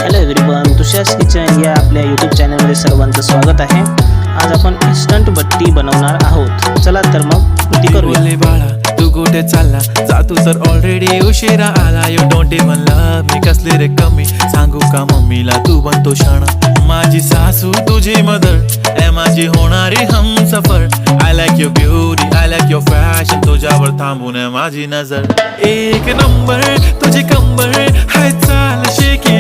Hello everyone, Tushar's kitchen या आपल्या YouTube चॅनलमध्ये सर्वांचं स्वागत आहे। आज आपण इन्स्टंट बट्टी बनवणार आहोत। चला तर मग कृती करूया। बोले बाळा तू कुठे चालला जा तू तर ऑलरेडी उशिरा आला। You don't even love me कसली रे कमी सांगू का मम्मीला तू बनतो शाणा। माझी सासू तुझी मदर ए माझी होणारी Humsafar. I like your beauty I like your fashion तुझ्यावर थांबून माझी नजर। एक नंबर तुझी कंबर हाय चाल शेकी